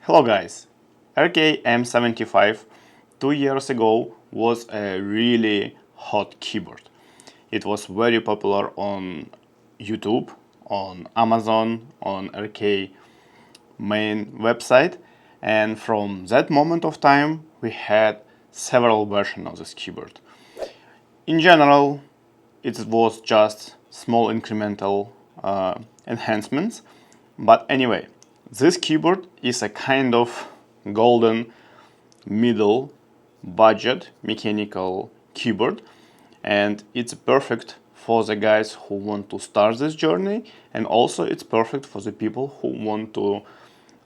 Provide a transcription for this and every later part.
Hello guys, RK M75 2 years ago was a really hot keyboard. It was very popular on YouTube, on Amazon, on RK main website, and from that moment of time we had several versions of this keyboard. In general, it was just small incremental enhancements, but anyway, this keyboard is a kind of golden middle budget mechanical keyboard, and it's perfect for the guys who want to start this journey, and also it's perfect for the people who want to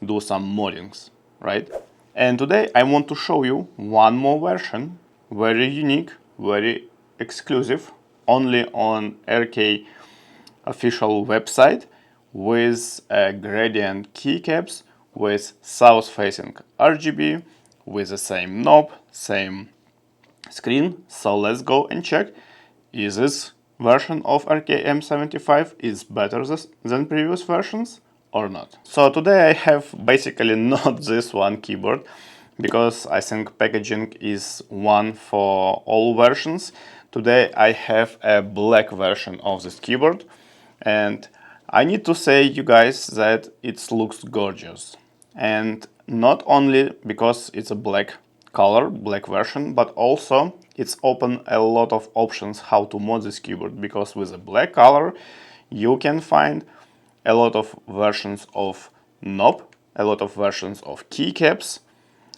do some moddings, right? And today I want to show you one more version, very unique, very exclusive, only on RK official website, with gradient keycaps, with south-facing RGB, with the same knob, same screen. So let's go and check, is this version of RK-M75 is better than previous versions or not. So today I have basically not this one keyboard, because I think packaging is one for all versions. Today I have a black version of this keyboard, and I need to say you guys that it looks gorgeous, and not only because it's a black color, black version, but also it's open a lot of options how to mod this keyboard, because with a black color you can find a lot of versions of knob, a lot of versions of keycaps,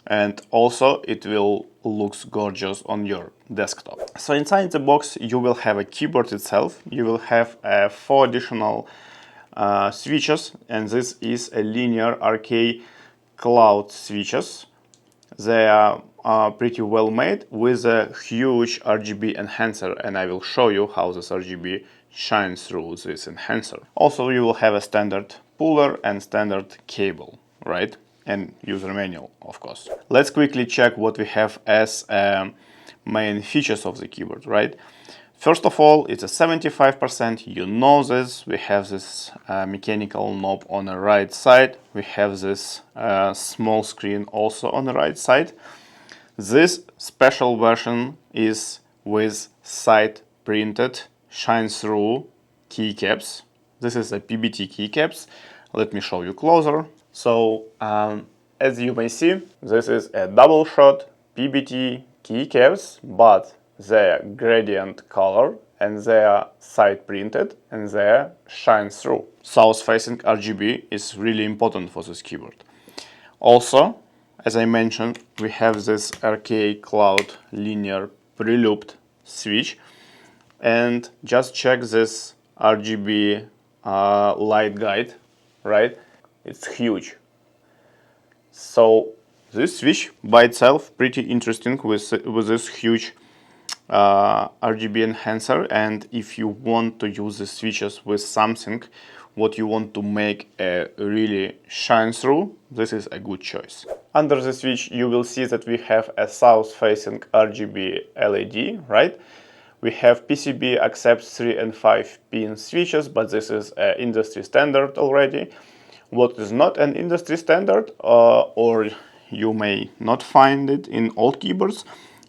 and also it will look gorgeous on your desktop. So inside the box you will have a keyboard itself, you will have 4 additional switches, and this is a linear RK cloud switches. They are pretty well made with a huge RGB enhancer, and I will show you how this RGB shines through this enhancer. Also you will have a standard puller and standard cable, right? And user manual, of course. Let's quickly check what we have as main features of the keyboard, right? First of all, it's a 75%, you know this. We have this mechanical knob on the right side. We have this small screen also on the right side. This special version is with side printed shine-through keycaps. This is a PBT keycaps. Let me show you closer. So, as you may see, this is a double shot PBT keycaps, but they are gradient color, and they are side printed, and they are shine through. South facing RGB is really important for this keyboard. Also, as I mentioned, we have this RK Cloud linear pre-looped switch, and just check this RGB light guide, right? It's huge. So this switch by itself pretty interesting with this huge RGB enhancer, and if you want to use the switches with something what you want to make a really shine through, this is a good choice. Under the switch you will see that we have a south facing RGB LED, right? We have PCB accepts 3 and 5 pin switches, but this is an industry standard already. What is not an industry standard, or you may not find it in old keyboards,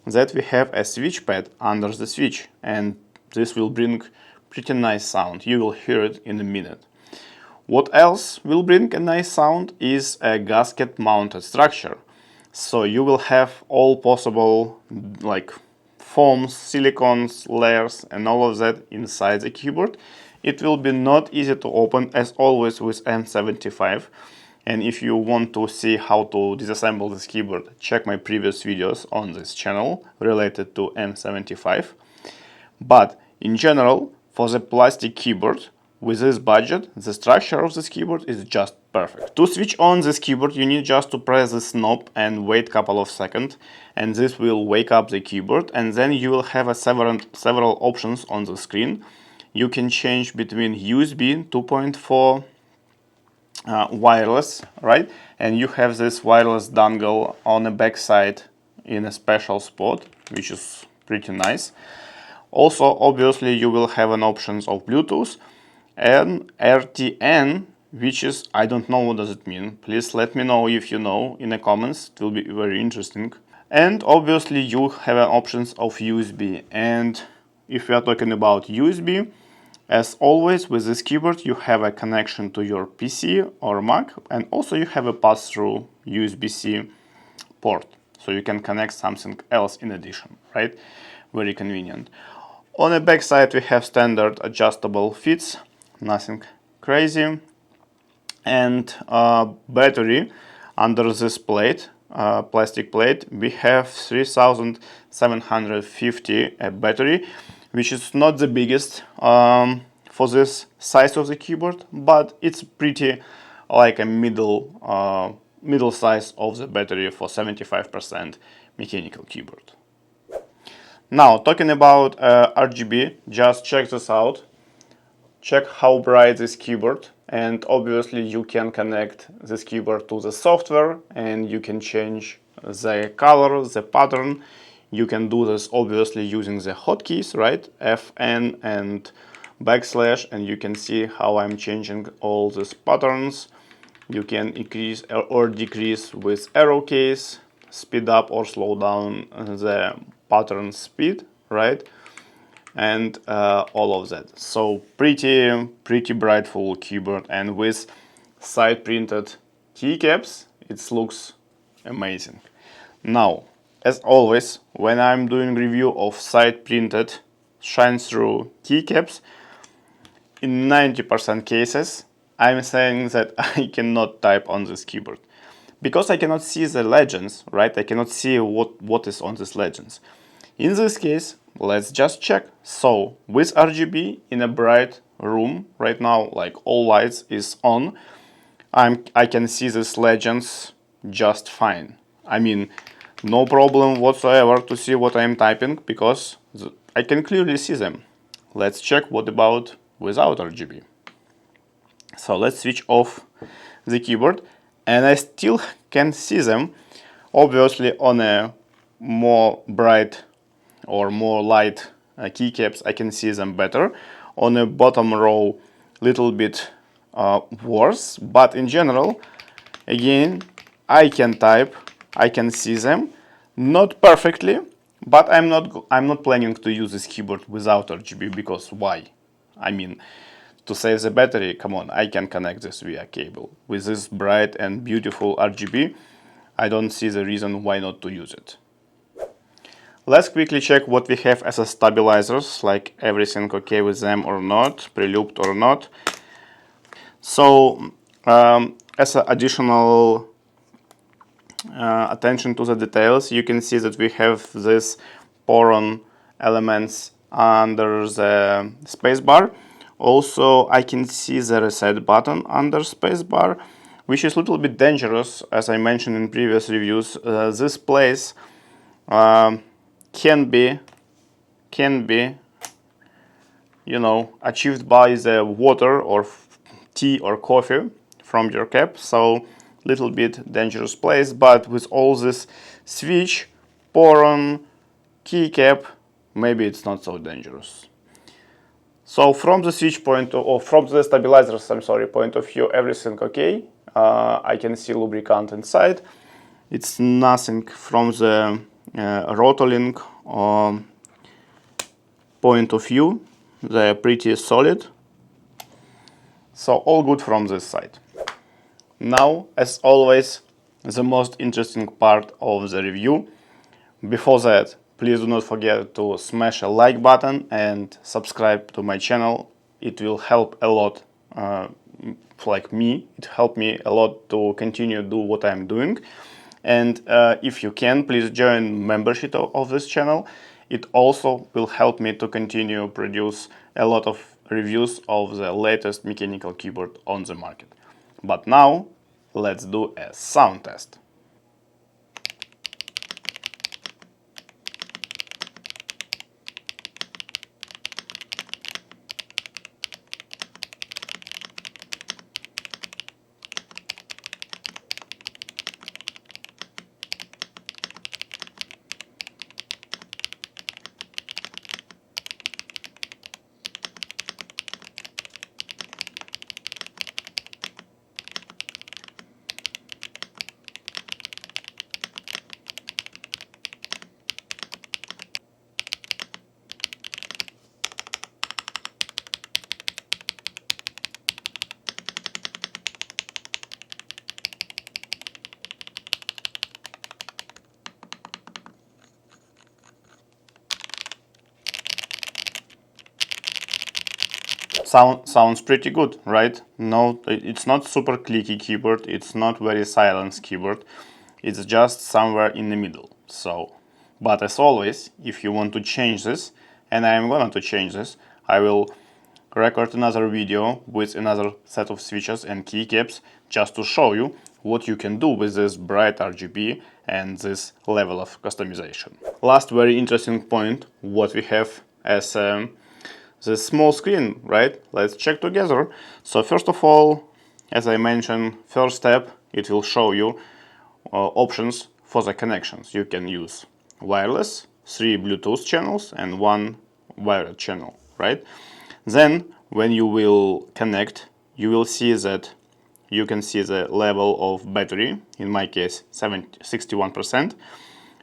that we have a switch pad under the switch, and this will bring pretty nice sound. You will hear it in a minute. What else will bring a nice sound is a gasket mounted structure. So you will have all possible like foams, silicons, layers, and all of that inside the keyboard. It will be not easy to open, as always with M75. And if you want to see how to disassemble this keyboard, check my previous videos on this channel related to M75. But in general, for the plastic keyboard, with this budget, the structure of this keyboard is just perfect. To switch on this keyboard, you need just to press this knob and wait a couple of seconds, and this will wake up the keyboard, and then you will have several options on the screen. You can change between USB 2.4 wireless, right? And you have this wireless dongle on the back side in a special spot, which is pretty nice. Also, obviously, you will have an options of Bluetooth and RTN which is, I don't know what does it mean. Please let me know if you know in the comments. It will be very interesting. And obviously you have options of USB. And if we are talking about USB, as always with this keyboard you have a connection to your PC or Mac, and also you have a pass-through USB-C port. So you can connect something else in addition, right? Very convenient. On the back side we have standard adjustable fits, nothing crazy. And battery under this plate, plastic plate, we have 3750 battery, which is not the biggest for this size of the keyboard, but it's pretty like a middle size of the battery for 75% mechanical keyboard. Now talking about RGB, just check this out. Check how bright this keyboard, and obviously you can connect this keyboard to the software and you can change the color, the pattern. You can do this obviously using the hotkeys, right? FN and backslash, and you can see how I'm changing all these patterns. You can increase or decrease with arrow keys, speed up or slow down the pattern speed, right? And all of that. So pretty bright full keyboard, and with side printed keycaps it looks amazing. Now, as always, when I'm doing review of side printed shine through keycaps, in 90% cases I'm saying that I cannot type on this keyboard because I cannot see the legends, right? I cannot see what is on these legends. In this case, let's just check. So with RGB in a bright room right now, like all lights is on, I can see these legends just fine. I mean, no problem whatsoever to see what I'm typing because I can clearly see them. Let's check what about without RGB. So let's switch off the keyboard, and I still can see them. Obviously on a more bright or more light keycaps I can see them better. On the bottom row little bit worse, but in general, again, I can type, I can see them, not perfectly, but I'm not planning to use this keyboard without RGB, because why? I mean, to save the battery, come on, I can connect this via cable. With this bright and beautiful RGB, I don't see the reason why not to use it. Let's quickly check what we have as a stabilizers, like everything okay with them or not, pre-looped or not. So as an additional attention to the details, you can see that we have this poron elements under the spacebar. Also, I can see the reset button under spacebar, which is a little bit dangerous, as I mentioned in previous reviews. This place can be, you know, achieved by the water or tea or coffee from your cap. So little bit dangerous place, but with all this switch, poron, keycap, maybe it's not so dangerous. So from the switch point or from the stabilizers, point of view, everything okay. I can see lubricant inside. It's nothing from the rotoling point of view. They're pretty solid. So all good from this side. Now, as always, the most interesting part of the review. Before that, please do not forget to smash a like button and subscribe to my channel. It will help a lot, like me. It helped me a lot to continue to do what I'm doing. And if you can, please join membership of this channel. It also will help me to continue produce a lot of reviews of the latest mechanical keyboard on the market. But now, let's do a sound test. Sounds pretty good, right? No, it's not super clicky keyboard, it's not very silent keyboard, it's just somewhere in the middle. So, but as always, if you want to change this, and I am going to change this, I will record another video with another set of switches and keycaps just to show you what you can do with this bright RGB and this level of customization. Last very interesting point, what we have as the small screen, right? Let's check together. So first of all, as I mentioned, first step, it will show you options for the connections. You can use wireless, 3 Bluetooth channels and 1 wired channel, right? Then when you will connect, you will see that you can see the level of battery, in my case 61%.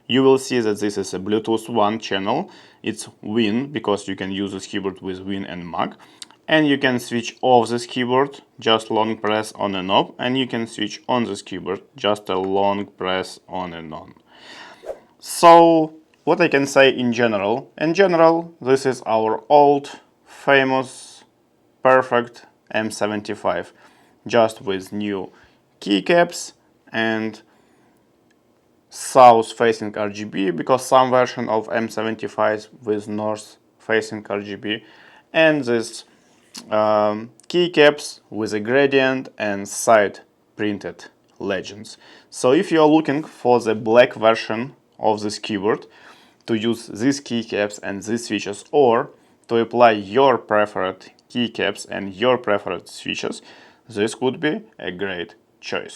You will see that this is a Bluetooth 1 channel. It's Win, because you can use this keyboard with Win and Mac. And you can switch off this keyboard, just long press on a knob, and you can switch on this keyboard, just a long press on and on. So, what I can say in general? In general, this is our old, famous, perfect M75, just with new keycaps and south-facing RGB, because some version of M75 with north-facing RGB, and this keycaps with a gradient and side printed legends. So if you are looking for the black version of this keyboard, to use these keycaps and these switches, or to apply your preferred keycaps and your preferred switches, this could be a great choice.